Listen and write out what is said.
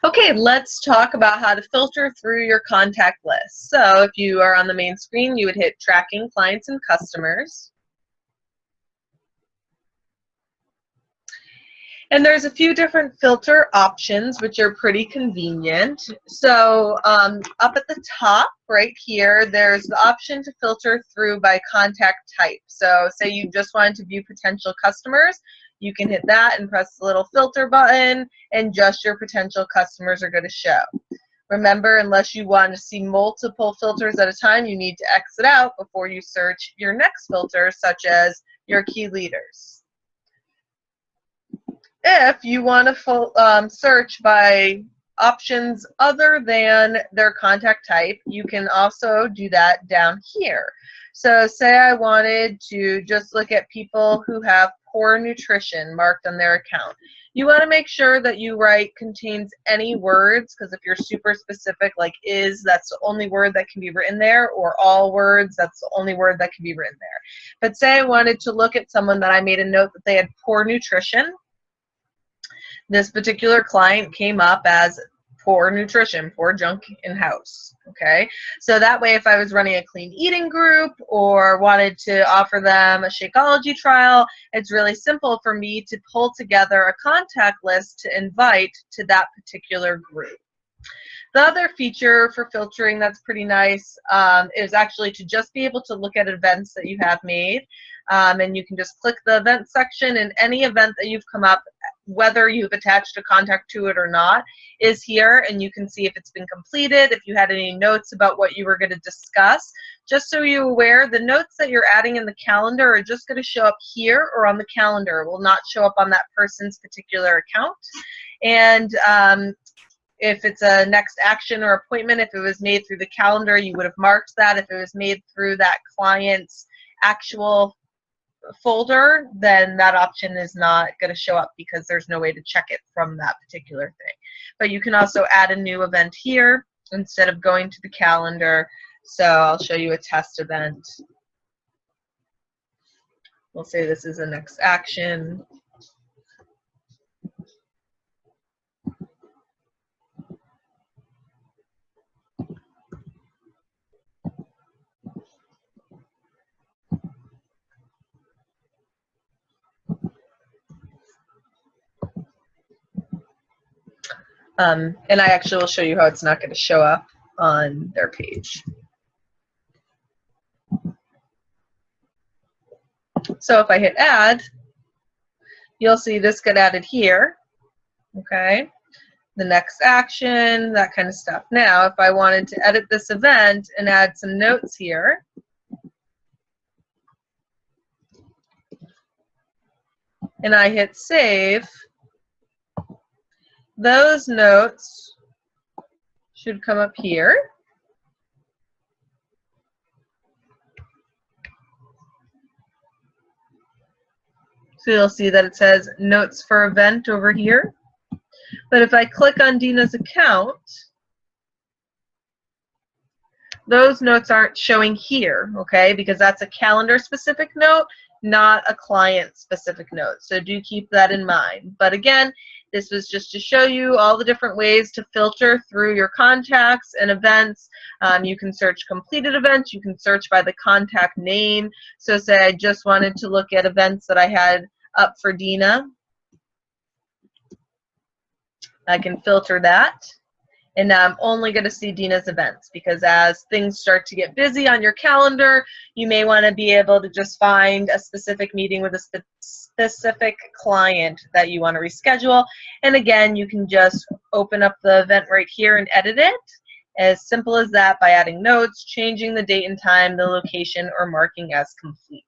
Okay, let's talk about how to filter through your contact list. So if you are on the main screen, you would hit Tracking Clients and Customers. And there's a few different filter options, which are pretty convenient. So up at the top right here, there's the option to filter through by contact type. So say you just wanted to view potential customers, you can hit that and press the little filter button, and just your potential customers are going to show. Remember, unless you want to see multiple filters at a time, you need to exit out before you search your next filter, such as your key leaders. If you want to search by options other than their contact type, you can also do that down here. So say I wanted to just look at people who have poor nutrition marked on their account. You want to make sure that you write contains any words, because if you're super specific, like is, that's the only word that can be written there, or all words, that's the only word that can be written there. But say I wanted to look at someone that I made a note that they had poor nutrition. This particular client came up as poor nutrition, poor junk in house. Okay, so that way if I was running a clean eating group or wanted to offer them a Shakeology trial, it's really simple for me to pull together a contact list to invite to that particular group. The other feature for filtering that's pretty nice is actually to just be able to look at events that you have made. And you can just click the event section, and any event that you've come up, whether you've attached a contact to it or not, is here, and you can see if it's been completed, if you had any notes about what you were going to discuss. Just so you're aware, the notes that you're adding in the calendar are just going to show up here or on the calendar. It will not show up on that person's particular account. And if it's a next action or appointment, if it was made through the calendar, you would have marked that. If it was made through that client's actual folder, then that option is not going to show up because there's no way to check it from that particular thing. But you can also add a new event here instead of going to the calendar. So I'll show you a test event. We'll say this is a next action. And I actually will show you how it's not going to show up on their page. So if I hit add, you'll see this get added here. Okay, the next action, that kind of stuff. Now, if I wanted to edit this event and add some notes here, and I hit save, those notes should come up here. So you'll see that it says notes for event over here. But if I click on Dina's account, those notes aren't showing here, okay, because that's a calendar specific note, not a client specific note. So do keep that in mind. But again, this was just to show you all the different ways to filter through your contacts and events. You can search completed events. You can search by the contact name. So say I just wanted to look at events that I had up for Dina. I can filter that. And now I'm only going to see Dina's events, because as things start to get busy on your calendar, you may want to be able to just find a specific meeting with a specific client that you want to reschedule. And again, you can just open up the event right here and edit it. As simple as that, by adding notes, changing the date and time, the location, or marking as complete.